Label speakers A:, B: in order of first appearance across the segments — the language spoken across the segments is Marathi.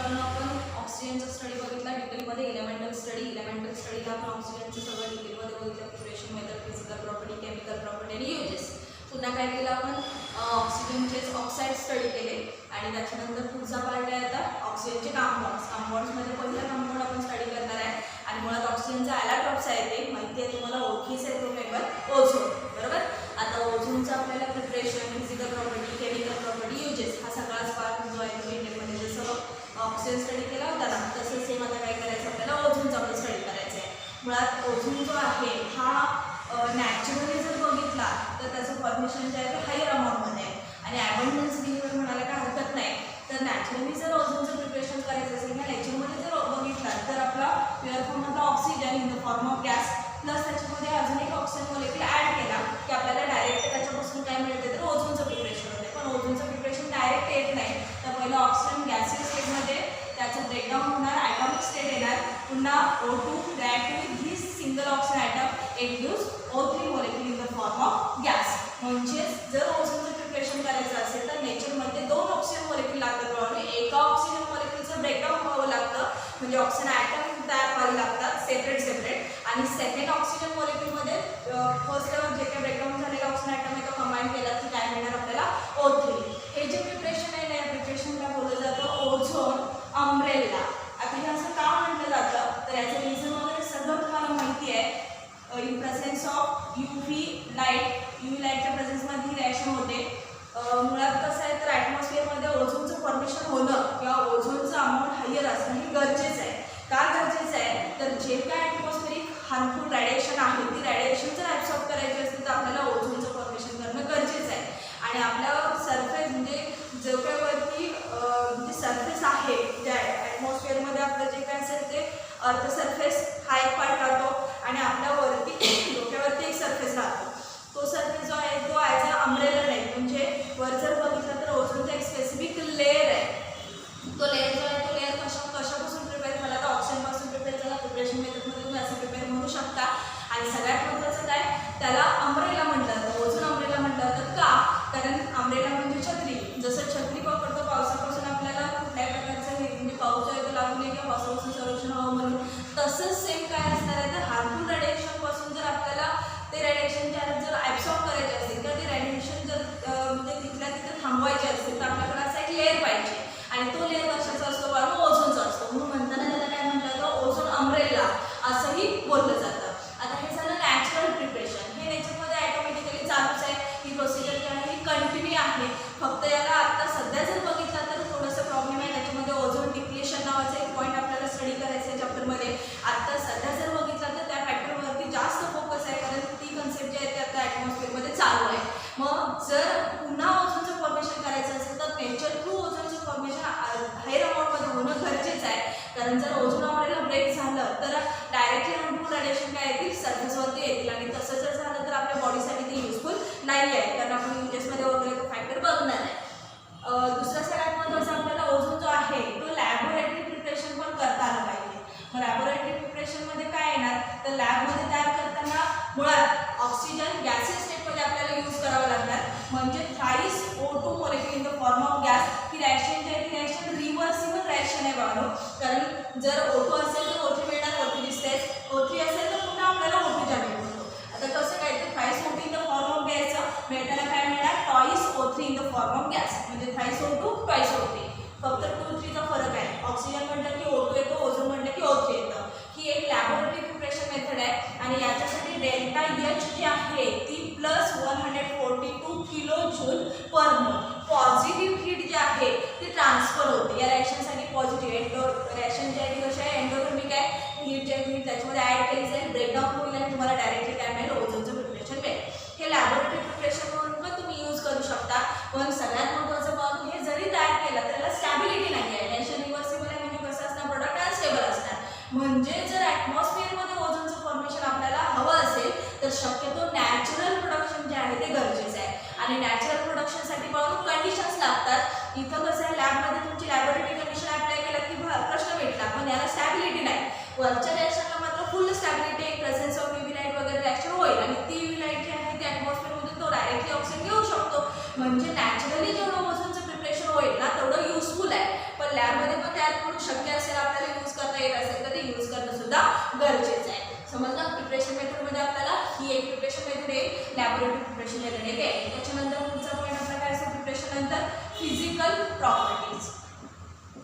A: मित्रांनो आपण ऑक्सिजनचा स्टडी बघितला डिटेलमध्ये. इलेमेंटल स्टडीला आपण ऑक्सिजनचं सगळं डिटेलमध्ये बघितलं. Preparation method, physical property, chemical property आणि युजेस. पुन्हा काय केलं आपण ऑक्सिजनचे ऑक्साईड स्टडी केले आणि त्याच्यानंतर पुढचा पार्ट आहे आता ऑक्सिजनचे कंपाऊंड्समध्ये पहिला कंपाऊंड आपण स्टडी करणार आहे आणि मुळात ऑक्सिजनचा ॲलाट्रॉप्स आहे ते माहिती आहे तुम्हाला, ओळखीच आहे तो मेंबर ओझोन. बरोबर. आता ओझोनचं आपल्याला preparation, physical property, chemical property, uses हा सगळाच पार्ट जो आहे तो डिटेलमध्ये जसं ऑक्सिजन स्टडी केला होता ना तसंच सेम आता काय करायचं आपल्याला ओझोनचा पण स्टडी करायचा आहे. मुळात ओझोन जो आहे हा नॅचरली जर बघितला तर त्याचं फॉर्मेशन जे आहे ते हायर अमाऊंटमध्ये आहे आणि ॲबंडन्स बिहेवियर म्हणायला काय हरकत नाही. तर नॅचरली जर ओझोनचं प्रिपरेशन करायचं असेल किंवा नेचरमध्ये जर बघितला तर आपला प्युअर फॉर्ममधला oxygen in the form of gas plus त्याच्यामध्ये अजून एक ऑक्सिजन मॉलिक्यूल ॲड केला की आपल्याला डायरेक्ट त्याच्यापासून काय मिळते तर ओझोनचं प्रिपरेशन होते. पण ओझोनचं प्रिपरेशन डायरेक्ट येत नाही. तर पहिलं ऑक्सिजन गॅसियस स्टेटमध्ये त्याचं ब्रेकडाऊन होणार, ॲटॉमिक स्टेट येणार, पुन्हा O2 react with this single oxygen atom it gives O3 molecule in the form of gas. म्हणजेच जर ओझोनचं प्रिपरेशन करायचं असेल तर नेचरमध्ये 2 ऑक्सिजन मॉलिक्यूल लागतात आणि एका ऑक्सिजन मॉलिक्यूलचं ब्रेकडाऊन व्हावं लागतं म्हणजे ऑक्सिजन ॲटम तयार व्हावे लागतात सेपरेट आणि सेकंड ऑक्सिजन मॉलिक्यूलमध्ये फर्स्ट जे काही ब्रेकडाऊन झालेला ऑक्सिजन ॲटम आहे तो कंबाईन केला की काय मिळणार आपल्याला O3. हे जे प्रिपरेशन आहे या प्रिपरेशनला बोललं जातं ओझोन अम्ब्रेला. आता हे असं का म्हटलं जातं तर याचं रिझन वगैरे सगळं तुम्हाला माहिती आहे. इन प्रेझेन्स ऑफ UV लाईटच्या प्रेझेन्समध्ये ही रिॲक्शन होते. मुळात कसं आहे तर ॲटमॉस्फिअरमध्ये ओझोनचं फॉर्मेशन होणं किंवा ओझोनचं अमाऊंट हायर असणं हे गरजेचं आहे. का गरजेचं आहे तर जे काय ॲटमॉस्फेरिक हार्मफुल रेडिएशन आहे ती रेडिएशन जर ॲब्सॉर्ब करायची असतील तर आपल्याला ओझोनचं फॉर्मेशन करणं गरजेचं आहे. आणि आपल्या सरफेस म्हणजे जो काही वरती जे सरफेस आहे ज्या ॲटमॉस्फिअरमध्ये आपलं जे काय असेल ते अर्थ सरफेस हा एक पार्ट राहतो आणि आपल्यावरती डोक्यावरती एक सरफेस राहतो. तो सरफेस जो आहे तो ॲज अ अम्ब्रेला टाईप म्हणजे वर जर बघितलं तर ओझोनचा एक स्पेसिफिक लेअर आहे. तो लेअर जो आहे तो लेअर कशापासून प्रिपेअर झाला तर ऑक्सिजनपासून प्रिपेअर झाला. प्रिपरेशन मेथडमध्ये तुम्ही असं प्रिपेअर म्हणू शकता. आणि सगळ्यात महत्त्वाचं काय त्याला अम्ब्रेला म्हटलं जातं, ओझोन अम्ब्रेला म्हटलं जातं. का कारण अम्ब्रेला म्हणजे छत्री. जसं छत्री पकडतो पावसापासून आपल्याला कुठल्याही प्रकारचं म्हणजे पाऊस जो आहे तो लागू नये किंवा पावसापासून संरक्षण व्हावं म्हणून, तसंच सेम काय असणार आहे तर हार्मफुल रेडिएशनपासून जर आपल्याला ते रेडिएशन जर ॲब्सॉर्ब करायचे असेल किंवा ते रेडिएशन जर म्हणजे तिथल्या तिथे थांबवायचे असतील तर आपल्याकडे असा एक लेअर पाहिजे आणि तो लेअर कशाचा असतो बाळू ओझोनचा असतो. म्हणून म्हणताना त्याला काय म्हटलं जातं ओझोन अम्ब्रेला असंही बोललं जातं. आता हे झालं नॅचरल प्रिपरेशन. हे नेचरमध्ये ॲटोमॅटिकली चालूच आहे. ही प्रोसिजर जी आहे ही कंटिन्यू आहे. फक्त याला आता सध्या जर बघितलं तर थोडंसं प्रॉब्लेम आहे. त्याच्यामध्ये ओझोन डिप्लेशन नावाचा एक पॉईंट आपल्याला स्टडी करायचं आहे चॅप्टरमध्ये. आता सध्या जर बघितलं तर त्या फॅक्टरवरती जास्त फोकस आहे कारण ती कन्सेप्ट जी आहे ती आता ॲटमॉस्फिअरमध्ये चालू आहे. मग जर पुन्हा ओझोनचं फॉर्मेशन करायचं असेल तर नेचर थ्रू ओझोनचं फॉर्मेशन हायर अमाऊंटमध्ये होणं गरजेचं आहे. कारण जर ओझोन अम्ब्रेला ब्रेक झालं तर डायरेक्टली हार्मफुल रेडिएशन काय येतील सरफेसवरती येतील आणि तसं जर झालं तर आपल्या बॉडीसाठी ते युजफुल नाही आहे कारण आपण युजेसमध्ये वगैरे तो फॅक्टर बघणार आहे. दुसरा सगळ्यात महत्त्वाचा आपल्याला ओझोन जो आहे तो लॅबोरेटरी प्रिपरेशन पण करता आलं पाहिजे. मग लॅबोरेटरी प्रिपरेशनमध्ये काय येणार तर लॅबमध्ये तयार करताना मुळात ऑक्सिजन गॅसियस स्टेटमध्ये आपल्याला यूज करावं लागणार. म्हणजे thrice O2 molecule in the form of gas. ही रिॲक्शन जी आहे ती रिॲक्शन रिव्हर्सिबल रिॲक्शन आहे बाळांनो. कारण जर O2 असेल तर O3 मिळणार, O3 दिसते. O3 असेल तर पुन्हा आपल्याला O2 जाणून मिळतो. आता कसं काय तर thrice O2 in the form of गॅसचं मिळताना काय मिळणार twice O3 in the form of gas म्हणजे थ्राईस O2 ट्वाईस O3. फक्त 2-3चा फरक आहे. ऑक्सिजन म्हटलं की O2 येतो, ओझोन म्हटलं की O3 येतं. ही एक लॅबोरेटरी प्रिपरेशन मेथड आहे आणि याच्यासाठी डेल्टा H जी आहे ती प्लस 142 किलो जूल पर मोल. पॉझिटिव्ह हीट जी आहे ती ट्रान्सफर होते. या रिॲक्शनसाठी पॉझिटिव्ह रिॲक्शन जी आहे ती कशी आहे प्रिपरेशन मेथड आहे ते. त्याच्यानंतर पुढचा पॉईंट आपला काय असतो प्रिपरेशन नंतर फिजिकल प्रॉपर्टीज.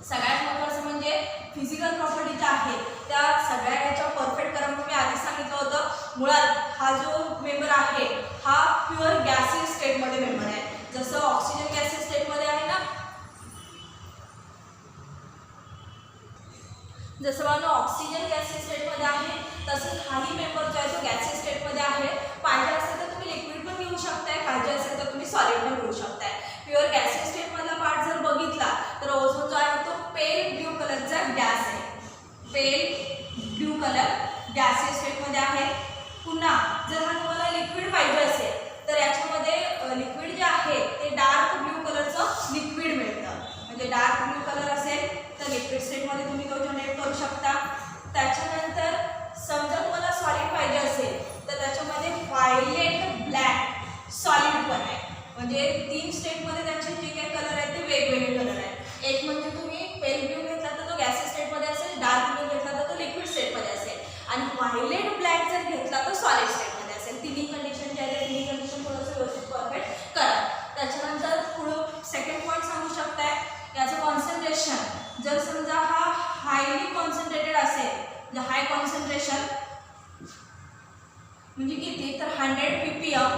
A: सगळ्यात महत्त्वाचं म्हणजे फिजिकल प्रॉपर्टी ज्या आहेत त्या सगळ्या याच्या परफेक्ट करा. मी आधी सांगितलं होतं मुळात हा जो मेंबर आहे हा प्युअर गॅसियस स्टेटमध्ये मेंबर आहे. जसं ऑक्सिजन गॅसियस स्टेटमध्ये आहे ना, जसं मला ऑक्सिजन गॅसियस स्टेटमध्ये आहे तसंच हाही मेंबर जो आहे तो गॅसियस स्टेटमध्ये आहे. पाहिजे असेल तर तुम्ही लिक्विड पण घेऊ शकताय, पाहिजे असेल तर तुम्ही सॉलिड पण घेऊ शकताय. प्युअर गॅसियस स्टेटमधला पार्ट जर बघितला तर ओझोन जो आहे तो पेल ब्ल्यू कलरचा गॅस आहे. पेल ब्ल्यू कलर गॅसियस स्टेटमध्ये आहे. पुन्हा जर हा तुम्हाला लिक्विड पाहिजे असेल तर याच्यामध्ये लिक्विड जे आहे ते डार्क ब्ल्यू कलरचं लिक्विड मिळतं. म्हणजे डार्क ब्ल्यू कलर असेल तर लिक्विड स्टेटमध्ये तुम्ही तो जनरेट करू शकता. त्याच्यानंतर समजा तुम्हाला सॉलिड पाहिजे असेल तर त्याच्यामध्ये व्हायलेट ब्लॅक सॉलिड पण आहे. म्हणजे 3 स्टेटमध्ये त्याचे जे काही कलर आहेत ते वेगवेगळे कलर आहेत. एक म्हणजे तुम्ही पेल ब्ल्यू घेतला तर तो गॅसियस स्टेटमध्ये असेल, डार्क ब्ल्यू घेतला तर तो लिक्विड स्टेटमध्ये असेल आणि व्हायलेट ब्लॅक जर घेतला तर सॉलिड स्टेटमध्ये असेल. तिन्ही कंडिशन ज्या आहेत तिन्ही कंडिशन थोडंसं व्यवस्थित परफेक्ट करा. त्याच्यानंतर पुढं सेकंड पॉईंट सांगू शकताय याचं कॉन्सन्ट्रेशन. जर समजा हा हायली कॉन्सन्ट्रेटेड असेल, हाय कॉन्सन्ट्रेशन म्हणजे किती तर 100 ppm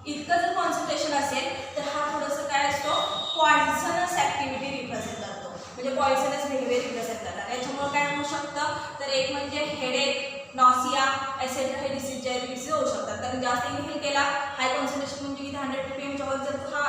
A: इतकं जर कॉन्सन्ट्रेशन असेल तर हा थोडंसं काय असतो पॉइझनस ॲक्टिव्हिटी रिप्रेझेंट करतो. म्हणजे पॉइझनस बिहेवियर रिप्रेझेंट करतात. याच्यामुळे काय होऊ शकतं तर एक म्हणजे हेडेक, नॉसिया, एसेट्रा हे डिसीज जे डिसीज होऊ शकतात. कारण जास्त इनहेल केला हाय कॉन्सन्ट्रेशन म्हणजे किती 100 ppm च्या वर जर हा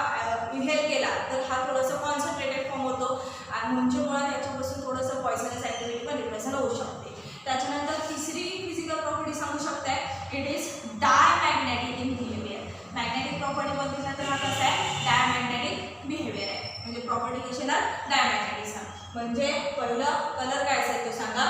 A: इनहेल केला तर हा थोडंसं कॉन्सन्ट्रेटेड फॉर्म होतो आणि म्हणजे मुळात याच्यापासून थोडंसं पॉइझनस ॲक्टिव्हिटी पण रिप्रेझेंट होऊ शकते. त्याच्यानंतर तिसरी फिजिकल प्रॉपर्टी सांगू शकताय it is diamagnetic in behaviour. Magnetic property बघितला तर हा कसा आहे डायमॅग्नेटिक बिहेवियर आहे. म्हणजे प्रॉपर्टी कशी ना डायमॅग्नेटिक सांग. म्हणजे पहिलं कलर काय असेल तो सांगा,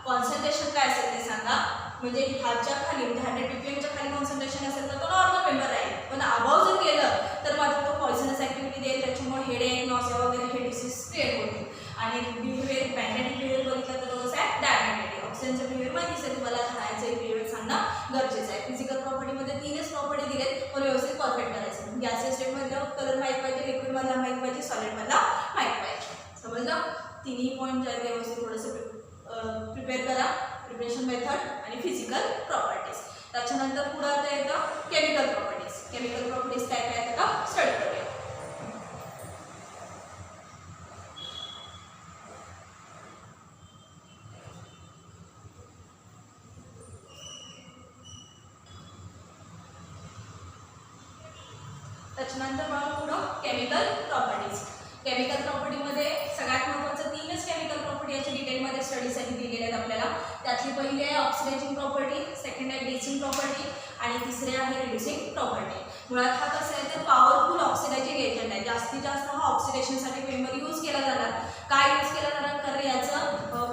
A: कॉन्सन्ट्रेशन काय असेल ते सांगा. म्हणजे ह्याच्या खाली म्हणजे 100 ppm च्या खाली कॉन्सन्ट्रेशन असेल तर तो नॉर्मल मेंबर आहे. पण अबाव जर गेलं तर मात्र तो पॉइझनस ॲक्टिव्हिटी देईल. त्याच्यामुळे हेडेक, नॉसिया वगैरे हे डिसीज क्रिएट होतील. आणि बिहेवियर मॅग्नेटिक बिहेवियर बघितलं तर कसं आहे डायमॅग्नेटिक. ऑक्सिजनचं बिहेवियर माहितीच आहे तुम्हाला, खाण्याचं बिहेवियर सांगणं गरजेचं आहे. फिजिकल प्रॉपर्टीमध्ये 3च प्रॉपर्टी दिलेत पण व्यवस्थित परफेक्ट करायचं. गॅसियस स्टेटमधला कलर माहीत पाहिजे, लिक्विडमधला माहीत पाहिजे, सॉलिडमधला माहीत पाहिजे. समजलं? तिन्ही पॉईंट जे आहेत व्यवस्थित थोडंसं प्रिपेअर करा. प्रिपरेशन मेथड आणि फिजिकल प्रॉपर्टीज. त्याच्यानंतर पुढं आता येतं केमिकल प्रॉपर्टीज. केमिकल प्रॉपर्टीज काय काय येतं का स्टडी करूया. त्याच्यानंतर मला पुढं केमिकल प्रॉपर्टीज. केमिकल प्रॉपर्टीमध्ये सगळ्यात महत्त्वाचं 3च केमिकल प्रॉपर्टी याच्या डिटेलमध्ये स्टडीसाठी दिलेले आहेत आपल्याला. त्यातली पहिली आहे ऑक्सिडायझिंग प्रॉपर्टी, सेकंड आहे बेसिंग प्रॉपर्टी आणि तिसरी आहे रिड्युसिंग प्रॉपर्टी. मुळात हा कसं आहे तर पॉवरफुल ऑक्सिडायझिंग एजंट आहे. जास्तीत जास्त हा ऑक्सिडेशनसाठी मेंबर यूज केला जाणार. काय यूज केला जाणार तर याचं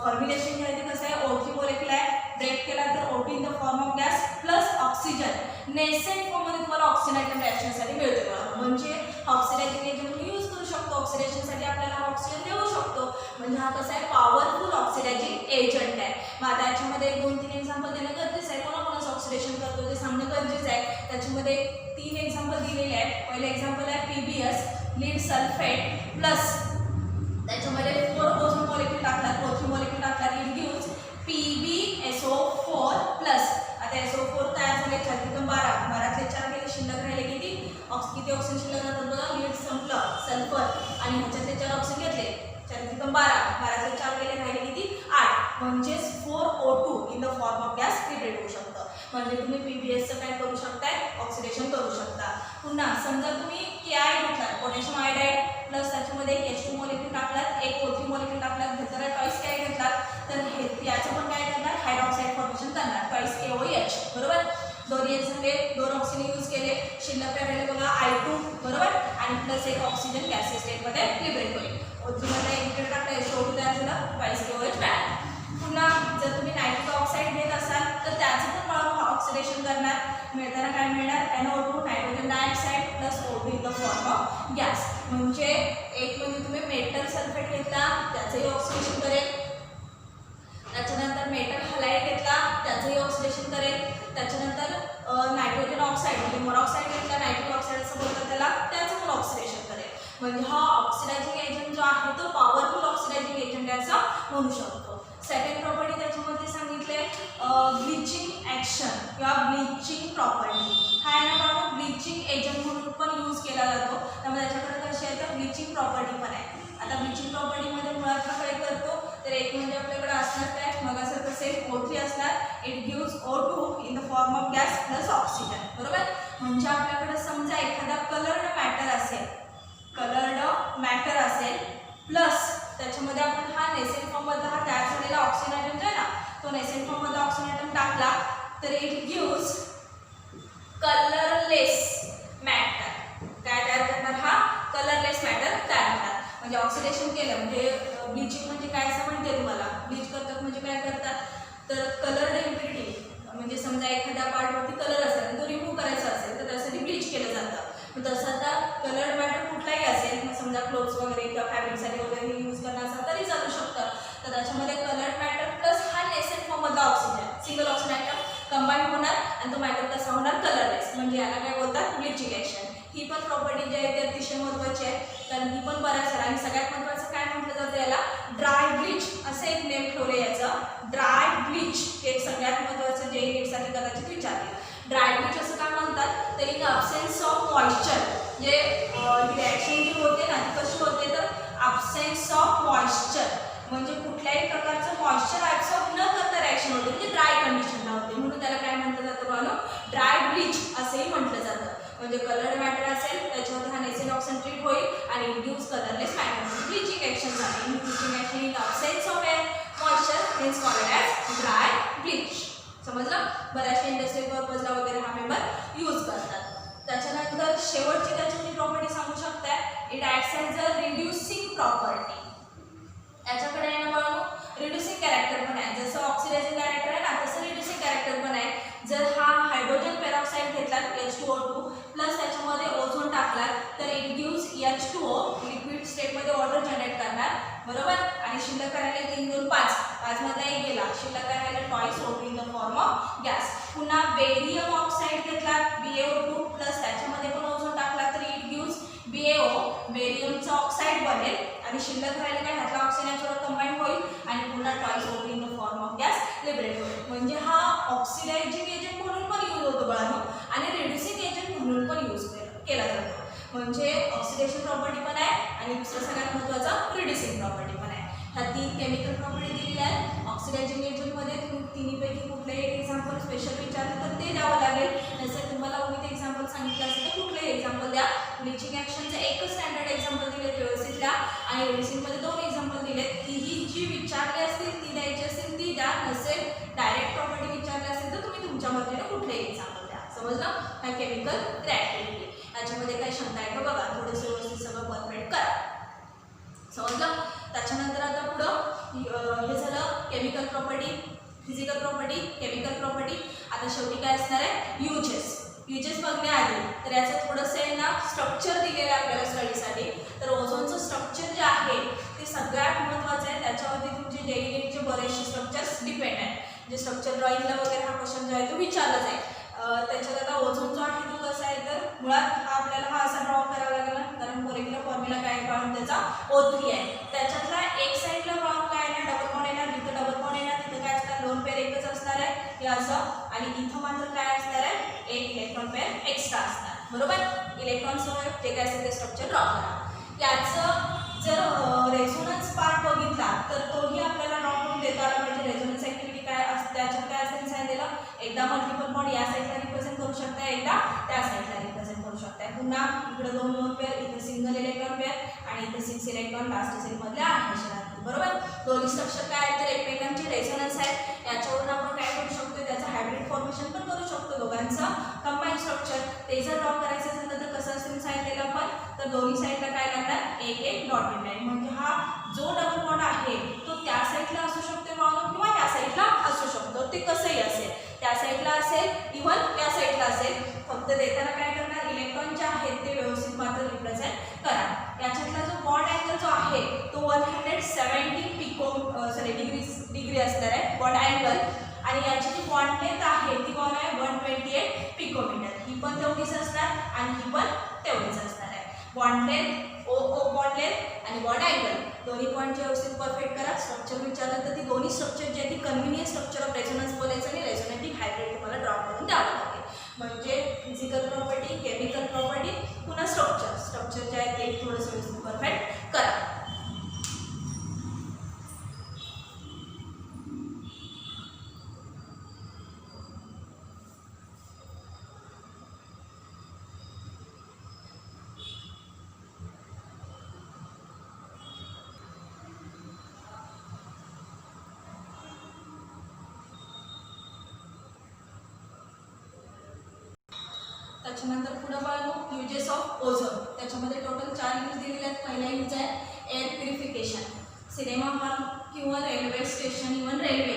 A: फॉर्म्युलेशन जे आहे ते कसं आहे O3 मॉलिक्युल आहे. ब्रेक केला तर O2 in the form of gas plus oxygen nascent फॉर्ममध्ये तुम्हाला ऑक्सिजन आयटम रिॲक्शनसाठी मिळते. म्हणजे ऑक्सिडायझिंग एजंट तुम्ही यूज करू शकतो. ऑक्सिडेशनसाठी आपल्याला ऑक्सिजन देऊ शकतो. म्हणजे हा कसा आहे पॉवरफुल ऑक्सिडायझिंग एजंट आहे. मग आता याच्यामध्ये 2-3 एक्झाम्पल देणं गरजेचं आहे. कोणाकोणाचं ऑक्सिडेशन करतो ते सांगणं गरजेचं आहे. त्याच्यामध्ये 3 एक्झाम्पल दिलेले आहेत. पहिलं एक्झाम्पल आहे PbS लीड सल्फेट प्लस त्याच्यामध्ये 4 ओझोन मॉलिक्यूल टाकतात, O3 मॉलिक्यूल टाकतात, इट गिव्स PbSO4 प्लस. आता SO4 तयार झाले 4 12 4 गेले शिल्लक राहिले किती ऑक्सिजन शिल्लक राहतात बघा. लीड संपलं सल्फर आणि ह्याच्यातले 4 ऑक्सिजन घेतले 4 12 4 गेले राहिले किती 8. म्हणजेच 4O2 in the form of gas create होऊ शकतं. म्हणजे तुम्ही PbSचं काय करू शकताय ऑक्सिडेशन करू शकता. पुन्हा समजा तुम्ही KI घेतला पोटॅशियम आयोडाईड प्लस त्याच्यामध्ये H2 मॉलिक्यूल टाकलात, एक O3 मॉलिक्यूल टाकलात, जर टॉईस KI घेतलात तर हे याचं पण काय करणार हायड्रॉक्साईड फॉर्मेशन करणार टॉईस KOH बरोबर. 2 रिएक्ट झाले, 2 ऑक्सिजन यूज केले, शिल्लक काय राहिले बघा I2 बरोबर आणि प्लस एक ऑक्सिजन गॅसियस स्टेटमध्ये लिबरेट होईल. O3मध्ये एक लिटर टाकलं SO2 तयार झालं टॉईस KOH मिळाला. पुन्हा जर तुम्ही नायट्रिक ऑक्साईड घेत असाल तर त्याचं पण ऑक्सिडेशन करणार. मिळताना काय मिळणार NO2 nitrogen dioxide plus O2 in the form of gas. म्हणजे एक म्हणजे तुम्ही मेटल सल्फेट घेतला त्याचंही ऑक्सिडेशन करेल. त्याच्यानंतर मेटल हलाईड घेतला त्याचंही ऑक्सिडेशन करेल. त्याच्यानंतर नायट्रोजन ऑक्साईड म्हणजे मोनॉक्साईड घेतला नायट्रिक म्हणू शकतो. सेकंड प्रॉपर्टी त्याच्यामध्ये सांगितले ब्लिचिंग ॲक्शन किंवा ब्लिचिंग प्रॉपर्टी. हा आहे ना बाबा ब्लिचिंग एजंट म्हणून पण यूज केला जातो. त्यामुळे त्याच्याकडे कशी आहे तर ब्लिचिंग प्रॉपर्टी पण आहे. आता ब्लिचिंग प्रॉपर्टीमध्ये मुळात काय करतो तर एक म्हणजे आपल्याकडे असणार काय मगासारखं सेम O3 असणार. It gives O2 in the form of gas plus oxygen. बरोबर. म्हणजे आपल्याकडे समजा एखादा कलर्ड मॅटर असेल प्लस त्याच्यामध्ये आपण हा नेसेंट फॉर्ममधला हा तयार झालेला ऑक्सिजन ॲटम जो आहे ना तो नेसेंट फॉर्ममधला ऑक्सिजन ॲटम टाकला तर इट गिव्स कलरलेस मॅटर. काय तयार करणार हा कलरलेस मॅटर तयार करणार. म्हणजे ऑक्सिडेशन केलं म्हणजे ब्लिचिंग म्हणजे काय असं म्हणते तुम्हाला. ब्लीच करतात म्हणजे काय करतात तर कलर्ड इम्प्युरिटी म्हणजे समजा एखाद्या पार्टवरती कलर असेल आणि तो रिमूव्ह करायचा असेल तर त्यासाठी ब्लीच केलं जातं. मग तसं आता कलर्ड मॅटर कुठलाही असेल मग समजा क्लोथ्स वगैरे किंवा फॅब्रिकसाठी वगैरे यूज करणार असेल तरी चालू शकतं. तर त्याच्यामध्ये कलर्ड मॅटर प्लस हा नेसेंट फॉर्ममधला oxygen single oxygen atom combine होणार आणि तो मॅटर कसा होणार कलरलेस. म्हणजे याला काय बोलतात ब्लिचिंग ॲक्शन. ही पण प्रॉपर्टी जी आहे ती अतिशय महत्त्वाची आहे कारण ही पण बऱ्याच आणि सगळ्यात महत्त्वाचं काय म्हटलं जातं याला ड्राय ब्लीच असं एक नेम ठेवलं याचं. ड्राय ब्लीच हे सगळ्यात महत्त्वाचं जे नीटसाठी कदाचित विचारलं. ड्राय ब्लीच असं काय म्हणतात तर इन अब्सेन्स ऑफ मॉइश्चर जे रिॲक्शन जी होते ना ती कशी होते तर अब्सेन्स ऑफ मॉइश्चर म्हणजे कुठल्याही प्रकारचं मॉइश्चर ॲब्सॉर्ब न करता रिॲक्शन होते म्हणजे ड्राय कंडिशनला होते म्हणून त्याला काय म्हटलं जातं बघा ड्राय ब्लीच असंही म्हटलं जातं. म्हणजे कलर्ड मॅटर असेल त्याच्यामध्ये हा नेसेंट ऑक्सिजन ट्रीट होईल आणि induce colourless matter bleaching action झाली. Bleaching action in absence of moisture hence called as dry bleach. समजलं. बऱ्याचशा इंडस्ट्रियल पर्पजला वगैरे हा मेंबर यूज करतात. त्याच्यानंतर शेवटची त्याची प्रॉपर्टी सांगू शकता it acts as a reducing property. याच्याकडे आहे ना बघा रिड्युसिंग कॅरेक्टर पण आहे. जसं ऑक्सिडायझिंग कॅरेक्टर आहे ना तसं रिड्युसिंग कॅरेक्टर पण आहे. जर हा हायड्रोजन पेरॉक्साईड घेतला H2O2 प्लस त्याच्यामध्ये ओझोन टाकला तर इट गिव्स H2O लिक्विड स्टेटमध्ये वॉटर जनरेट करणार. बरोबर. आणि शिल्लक राहिले 3 2 5 5 मध्ये एक गेला शिल्लक राहिले twice O2 in the form of gas. पुन्हा बेरियम ऑक्साईड घेतला BaO2 प्लस त्याच्यामध्ये पण ओझोन टाकला तर इट गिव्स BaO बेरियमचं ऑक्साईड बनेल आणि शिल्लक राहिले काय ह्यातला ऑक्सिजन याच्यावर कंबाईन होईल आणि पुन्हा twice O2 in the form of gas liberate होईल. म्हणजे हा ऑक्सिडायझिंग एजंट म्हणून पण यूज होतो बाळांनो आणि रिड्युसिंग एजंट म्हणून पण यूज केला जातो. म्हणजे ऑक्सिडेशन प्रॉपर्टी पण आहे आणि दुसरं सगळ्यात महत्त्वाचं रिड्युसिंग प्रॉपर्टी पण आहे. ह्या 3 केमिकल प्रॉपर्टी दिलेल्या आहेत. ऑक्सिडायझिंग एजंटमध्ये तुम्ही तिन्हीपैकी कुठलंही एक्झाम्पल स्पेशल विचारलं तर ते द्यावं लागेल. जसं तुम्हाला विथ एक्झाम्पल सांगितलं असेल तर कुठलंही एक्झाम्पल द्या. ब्लिचिंग ॲक्शनचं एकच स्टँडर्ड एक्झाम्पल दिले व्यवस्थित द्या आणि रिड्युसिंगमध्ये 2 एक्झाम्पल दिलेत. तीही जी विचारली असतील ती द्यायची असेल ती द्या. नसेल डायरेक्ट प्रॉपर्टी विचारली असेल तर तुम्ही तुमच्या मर्जीने कुठलंही एक्झाम्पल द्या. समजलं. ह्या केमिकल रिॲक्टिव्हिटी याच्यामध्ये काही शंका आहे का बघा. थोडंसं व्यवस्थित सगळं परफेक्ट करा. समजलं. त्याच्यानंतर आता पुढं हे झालं chemical property physical property chemical property. आता शेवटी काय असणार आहे युजेस बघण्याआधी तर याचं थोडंसं आहे ना स्ट्रक्चर दिलेलं आहे आपल्याला स्टडीसाठी. तर ओझोनचं स्ट्रक्चर जे आहे ते सगळ्यात महत्त्वाचं आहे. त्याच्यावरती तुमचे डेली बरेचसे स्ट्रक्चर्स डिपेंड आहेत. जे स्ट्रक्चर ड्रॉइंगला वगैरे हा क्वेश्चन जो आहे तो विचारला जाईल. त्याच्यात आता ओझोन जो आहे तो कसा आहे तर मुळात आपल्याला हा असा ड्रॉ करावा लागेल कारण मोलेक्युलर फॉर्म्युला काय आहे त्याचा O3 आहे. त्याच्यातला एक साईडला बाळून काय आहे डबल बॉन्ड येणार जिथं डबल बॉन्ड येणार तिथं काय असणार लोन पेअर एकच असणार आहे हे असं आणि इथं मात्र काय असणार आहे एक इलेक्ट्रॉन पेअर एक्स्ट्रा असणार. बरोबर. इलेक्ट्रॉनसह जे काय असेल ते स्ट्रक्चर ड्रॉ करा. याचं जर रेझोनन्स पार्ट बघितला तर तोही आपल्याला ड्रॉ करून देता आला पाहिजे. रेझोनन्स ॲक्टिव्हिटी काय असते त्याच्यात काय असेल सांगितलेलं एकदा मल्टिपल बॉन्ड या साईडला रिप्रेझेंट करू शकता एकदा त्या साईडला रिप्रेझेंट करू शकता. पुन्हा इकडे 2 लोन पेअर इथे सिंगल इलेक्ट्रॉन पेअर आणि इथे 6 इलेक्ट्रॉन लास्ट सेलमधल्या आहे. बरोबर. दोन्ही स्ट्रक्चर काय आहेत तर एकमेकांचे रेझोनन्स आहेत. याच्यावरून आपण काय करू शकतो त्याचं हायब्रिड फॉर्मेशन पण करू शकतो दोघांचं कंबाईन स्ट्रक्चर. ते जर ड्रॉ करायचं असेल तर कसं असेल सांगितलेलं आपण तर दोन्ही साईडला काय लागणार एक एक डॉटेड लाईन. म्हणजे हा जो डबल बॉन्ड आहे तो त्या साईडला असू शकतो किंवा या साईडला असू शकतो. ते कसंही असेल त्या साईडला असेल इव्हन त्या साईडला असेल. फक्त देताना काय करणार इलेक्ट्रॉन जे आहेत ते व्यवस्थित मात्र रिप्रेझेंट करा. याच्यातला जो बॉन्ड अँगल जो आहे तो 170 डिग्री असणार आहे बॉन्ड अँगल आणि याची जी बॉन्ड लेंथ आहे ती कोण आहे 128 पिकोमीटर. ही पण तेवढीच असणार आणि ही पण तेवढीच असणार आहे. Bond length O bond length आणि बॉन्ड अँगल दोन्ही पॉईंट व्यवस्थित परफेक्ट करा. स्ट्रक्चर विचारलं तर ती दोन्ही स्ट्रक्चर जे आहे ती कन्व्हिनियंट स्ट्रक्चर ऑफ रेझोनन्स बोलायचं आणि रेझोनेटिंग हायब्रिड तुम्हाला ड्रॉ करून द्यावं लागेल. म्हणजे फिजिकल प्रॉपर्टी, केमिकल प्रॉपर्टी, पुन्हा स्ट्रक्चर जे आहे ते थोडंसं व्यवस्थित परफेक्ट करा. त्याच्यानंतर पुढं बघू युजेस ऑफ ओझोन. त्याच्यामध्ये टोटल 4 यूज दिलेले आहेत. पहिला यूज आहे एअर प्युरिफिकेशन. सिनेमा हॉल किंवा रेल्वे स्टेशन, इव्हन रेल्वे,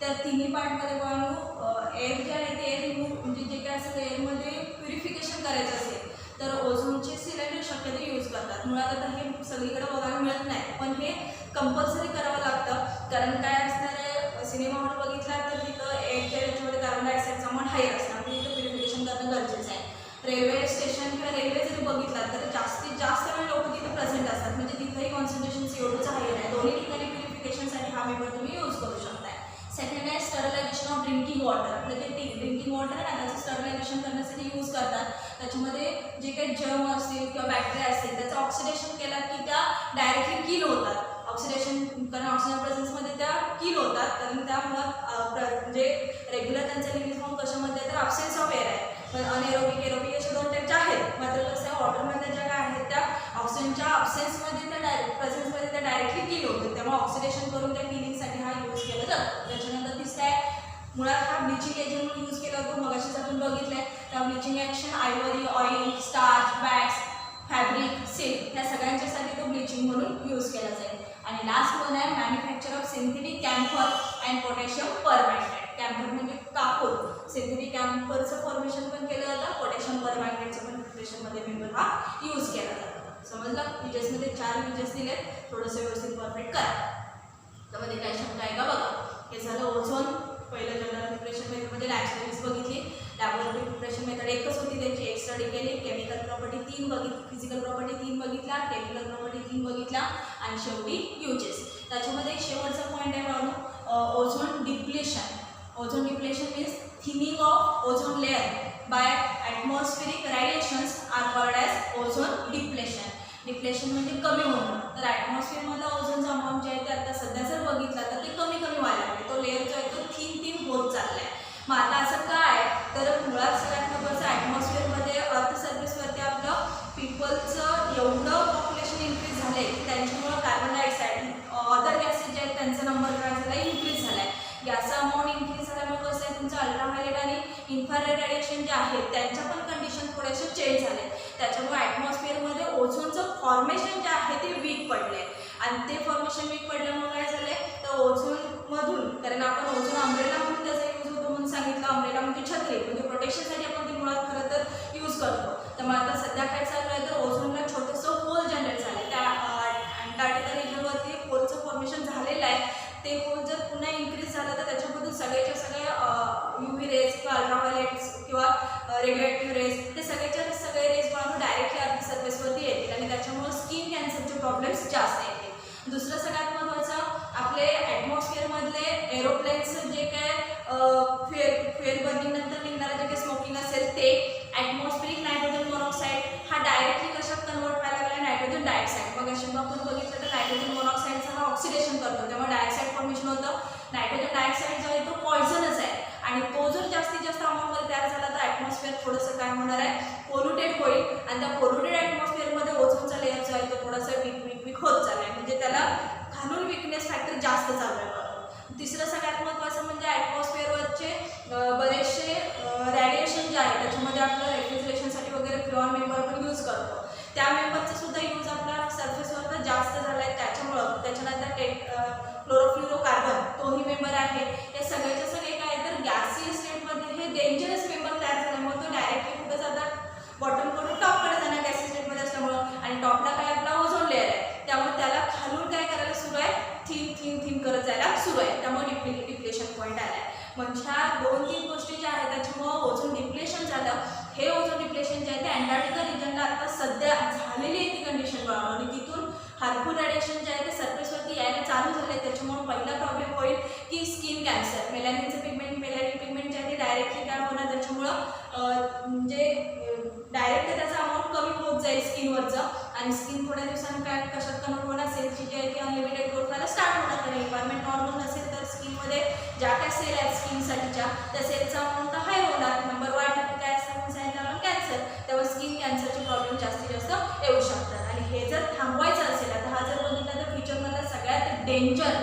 A: त्या तिन्ही पार्टमध्ये बघू एअर जे आहे ते रिमूव्ह म्हणजे जे काय असेल एअरमध्ये प्युरिफिकेशन करायचं असेल तर ओझोनचे सिलेंडर शक्यतो यूज करतात. मुळात आता हे सगळीकडे बघायला मिळत नाही, पण हे कंपल्सरी करावं लागतं. कारण काय असणार आहे, सिनेमा हॉल बघितला तर तिथं एअरच्या याच्यामध्ये कार्बन डायऑक्साईडचा अमाऊंट हायर असणार, तिथं प्युरिफिकेशन करणं गरजेचं आहे. रेल्वे स्टेशन किंवा रेल्वे जरी बघितला तर जास्तीत जास्त वेळ लोक तिथे प्रेझेंट असतात, म्हणजे तिथंही कॉन्सन्ट्रेशन CO2चं हायर आहे. दोन्ही ठिकाणी प्युरिफिकेशनसाठी हा मेथड तुम्ही यूज करू शकताय. सेकंड आहे स्टरलायझेशन ऑफ ड्रिंकिंग वॉटर. आपलं ते ड्रिंकिंग वॉटर आहे ना, त्याचं स्टरलायझेशन करण्यासाठी यूज करतात. त्याच्यामध्ये जे काही जर्म असतील किंवा बॅक्टेरिया असतील त्याचं ऑक्सिडेशन केलं की त्या डायरेक्टली किल होतात. ऑक्सिडेशन कारण ऑक्सिजन प्रेझेन्समध्ये त्या किल होतात, कारण त्यामुळं म्हणजे रेग्युलर त्यांचं लिमिट फॉर्म कशामध्ये तर अब्सेन्स ऑफ एअर आहे. पण अनएरोबिक एरोबिक असे 2 टाईपचे आहेत. मात्र कसं आहे वॉटरमधल्या ज्या काय आहेत त्या ऑक्सिजनच्या अब्सेन्समध्ये त्या प्रेझेन्समध्ये त्या डायरेक्टली किल होतात, त्यामुळे ऑक्सिडेशन करून त्या किलिंगसाठी हा यूज केला जातो. त्याच्यानंतर तिसरं आहे मुळात हा ब्लिचिंग एजंट म्हणून यूज केला जातो. मगाशीच आपण बघितलं आहे त्या bleaching action ivory, oil, starch, wax, fabric, silk ह्या सगळ्यांच्यासाठी तो ब्लिचिंग म्हणून यूज केला जाईल. आणि लास्ट वन आहे manufacture of synthetic camphor and potassium permanganate. Camphor म्हणजे कापूर, सिंथेटिक कॅम्फरचं फॉर्मेशन पण केलं जातं, पोटॅशियम परमॅंगनेटचं पण प्रिपरेशनमध्ये मेंबर हा यूज केला जातो. समजलं? युजेसमध्ये 4 युजेस दिले, थोडंसं व्यवस्थित परफेक्ट करा. त्यामध्ये काय शंका आहे का बघा. हे झालं ओझोन. पहिलं जनरल प्रिपरेशन मेथडमध्ये नॅचरलिस्ट बघितली, लॅबोरेटरी प्रिपरेशन मेथड एकच होती, त्यांची एक स्टडी केली. केमिकल प्रॉपर्टी 3 बघितली, फिजिकल प्रॉपर्टी 3 बघितला, केमिकल प्रॉपर्टी 3 बघितला आणि शेवटी युजेस. त्याच्यामध्ये एक शेवटचा पॉईंट आहे म्हणून ozone depletion. Ozone depletion means thinning of ozone layer by atmospheric radiations are called as ozone depletion. Depletion म्हणजे कमी होणं. तर ॲटमॉस्फिअरमधला ओझोनचा अमाऊंट जे आहे ते आता सध्या जर बघितला तर ते कमी व्हायला लागले. तो लेअर जो आहे तो थिन होत चालला आहे. मग आता असं काय तर मुळात सगळ्यात महत्त्वाचं ॲटमॉस्फिअरमध्ये अर्थ सर्फेसवरती आपलं पीपलचं एवढं पॉप्युलेशन इन्क्रीज झालं आहे की त्यांच्यामुळं कार्बन डायऑक्साईड अदर गॅसेस जे आहेत त्यांचा नंबर काय झाला इन्क्रीज झाला आहे. गॅसचा अमाऊंट इन्क्रीज झाल्यामुळे कसं आहे तुमचं अल्ट्राव्हायलेट आणि इन्फ्रारेड रेडिएशन जे आहेत त्यांच्या पण कंडिशन थोडेसे चेंज झाले. त्याच्यामुळे ॲटमॉस्फिअरमध्ये ओझोनचं फॉर्मेशन जे आहे ते वीक पडले आणि ते फॉर्मेशन वीक पडल्यामुळे काय झालं आहे तर ओझोनमधून, कारण आपण ओझोन अम्ब्रेला म्हणून त्याचा यूज होतो म्हणून सांगितलं, अम्ब्रेला म्हणजे छत्री म्हणजे प्रोटेक्शनसाठी आपण ते मुळात खरं तर यूज करतो. त्यामुळे आता सध्या काय चालू आहे तर ओझोनला छोटंसं होल जनरेट झालं आहे. त्या अंटार्क्टिका रिजनवरती होलचं फॉर्मेशन झालेलं आहे. ते होल जर पुन्हा इन्क्रीज झालं तर त्याच्यामधून सगळ्याच्या सगळ्या UV रेज किंवा अल्ट्राव्हायलेट्स किंवा रेडिओ रेज ते सगळे रेज बनवून डायरेक्टली अर्थ सर्फेसवरती येतील आणि त्याच्यामुळे स्किन कॅन्सरचे प्रॉब्लेम्स जास्त येतील. दुसरं सगळ्यात महत्त्वाचं आपले ॲटमॉस्फिअरमधले एरोप्लेन्स जे काय फ्युएल बर्निंगनंतर निघणारं जे काही स्मोकिंग असेल ते ॲटमॉस्फिरिक नायट्रोजन मोनॉक्साईड हा डायरेक्टली कशात कन्वर्ट व्हायला लागला नायट्रोजन डायऑक्साईड. मग अशी आपण बघितलं तर नायट्रोजन मोनॉक्साईडचा हा ऑक्सिडेशन करतो त्यामुळे डायऑक्साईड फॉर्मेशन होतं. नायट्रोजन डायऑक्साईड जो आहे तो पॉयझनच आहे आणि तो जर जास्तीत जास्त अमाऊंटमध्ये तयार झाला तर ॲटमॉस्फिअर थोडंसं काय होणार आहे पोल्युटेड होईल आणि त्या पोल्युटेड ॲटमॉस्फिअरमध्ये ओझोनचा लेअर जो आहे तो थोडासा वीक होत चालला आहे, म्हणजे त्याला खालून विकनेस फॅक्टर जास्त चालू आहे. तिसरं सगळ्यात महत्त्वाचं म्हणजे ॲटमॉस्फिअरवरचे बरेचसे रेडिएशन जे आहे त्याच्यामध्ये आपलं रेफ्रिजरेशनसाठी वगैरे फ्लोअर मेंबर आपण यूज करतो. त्या मेंबरचा सुद्धा यूज आपल्या सर्फेसवर तर जास्त झाला आहे त्याच्यामुळं. त्याच्यानंतर क्लोरोफ्लोरोकार्बन तोही मेंबर आहे. हे सगळ्याचे सगळे काय तर गॅसी स्टेटमध्ये हे डेंजरस मेंबर तयार झाल्यामुळे तो डायरेक्टली कुठं जातात बॉटमकडून टॉपकडे जाणार गॅसी स्टेटमध्ये असल्यामुळं आणि टॉपला काय आपला ओझोन लेअर आहे त्यामुळे त्याला खालून काय करायला सुरू आहे थिन करत जायला सुरू आहे. त्यामुळे डिप्लेशन पॉईंट आला आहे. म्हणजे ह्या 2-3 गोष्टी ज्या आहेत त्याच्यामुळं ओझोन डिप्लेशन झालं. हे ओझोन डिप्लेशन जे आहे ते अंटार्क्टिका रिजनला आता सध्या झालेली आहे ती कंडिशन बनवून आणि तिथून हार्मफुल रेडिएशन जे आहे ते सरफेसवरती यायला चालू झाले, त्याच्यामुळे पहिला प्रॉब्लेम होईल की स्किन कॅन्सर. मेलॅनिन पिगमेंट जे आहे ते डायरेक्टली काय होणार, त्याच्यामुळं म्हणजे डायरेक्ट त्याचा अमाऊंट कमी होत जाईल स्किनवरचं, आणि स्किन थोड्या दिवसांनी काय कशात कन्वर्ट होणार, सेलची जी आहे ती अनलिमिटेड ग्रोथ व्हायला स्टार्ट होणार. कारण एन्व्हायरमेंट नॉर्मल नसेल तर स्किनमध्ये ज्या काय सेल आहेत स्किनसाठीच्या त्या सेलचा अमाऊंट हाय होणार. नंबर वाढला काय असतं सांगितलं आपण, कॅन्सर. त्यामुळे स्किन कॅन्सरचे प्रॉब्लेम जास्तीत जास्त येऊ शकतात. आणि हे जर थांबवायचं असेल, आता हा जर बघितला तर फ्युचरमधला सगळ्यात डेंजर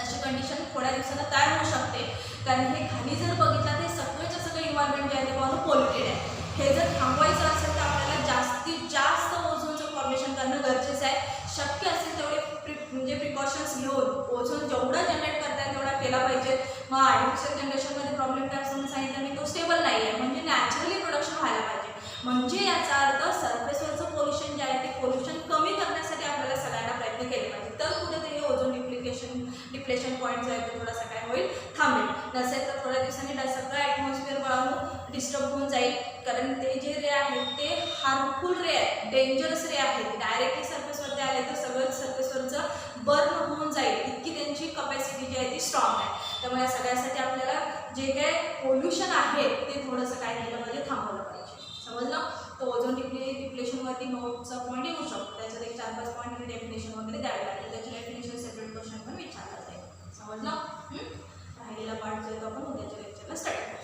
A: अशी कंडिशन थोड्या दिवसांना तयार होऊ शकते. कारण हे खाली जर बघितलं ते सगळंच्या सगळं इन्व्हायरमेंट जे आहे ते पाहून पोल्युटेड आहे. हे जर थांबवायचं असेल तर आपल्याला जास्तीत जास्त ओझोनचं फॉर्मेशन करणं गरजेचं आहे. शक्य असेल तेवढे म्हणजे प्रिकॉशन्स घेऊन ओझोन जेवढा जनरेट करता येईल तेवढा केला पाहिजे. मग आर्टिफिशियल जनरेशनमध्ये प्रॉब्लेम काय असं सांगितलं मी, तो स्टेबल नाही आहे. म्हणजे नॅचरली प्रोडक्शन व्हायला पाहिजे. म्हणजे याचा अर्थ सरफेसवरचं पोल्युशन जे आहे ते पोल्युशन कमी करण्यासाठी आपल्याला सगळ्यांना प्रयत्न केले पाहिजे. तर कुठेतरी ओझोन डिप्लेशन पॉईंट जो आहे तो थोडासा काय होईल, थांबेल. नसेल तर थोड्या दिवसांनी सगळं ॲटमॉस्फिअर वाढून डिस्टर्ब होऊन जाईल. कारण ते जे रे आहेत ते हार्मफुल रे आहेत, डेंजरस रे आहेत. डायरेक्टली सरफेसवरती आले तर सगळं सरफेसवरचं बर्न होऊन जाईल, इतकी त्यांची कपॅसिटी जी आहे ती स्ट्रॉंग आहे. त्यामुळे या सगळ्यासाठी आपल्याला जे काय पोल्युशन आहे ते थोडंसं काय केलं पाहिजे, थांबवलं पाहिजे. समजलं? तर ओझोन डिप्लेशनवरती नोटचा पॉईंट येऊ शकतो. त्याच्यात एक 4-5 पॉईंट डेफिनेशन वगैरे द्यावे लागेल. त्याचे डेफिनेशन सेपरेट क्वेश्चन पण विचारला जाईल. समजलं? राहिलेला पार्ट जो आहे तो आपण उद्याच्या लेक्चरला स्टडी करू.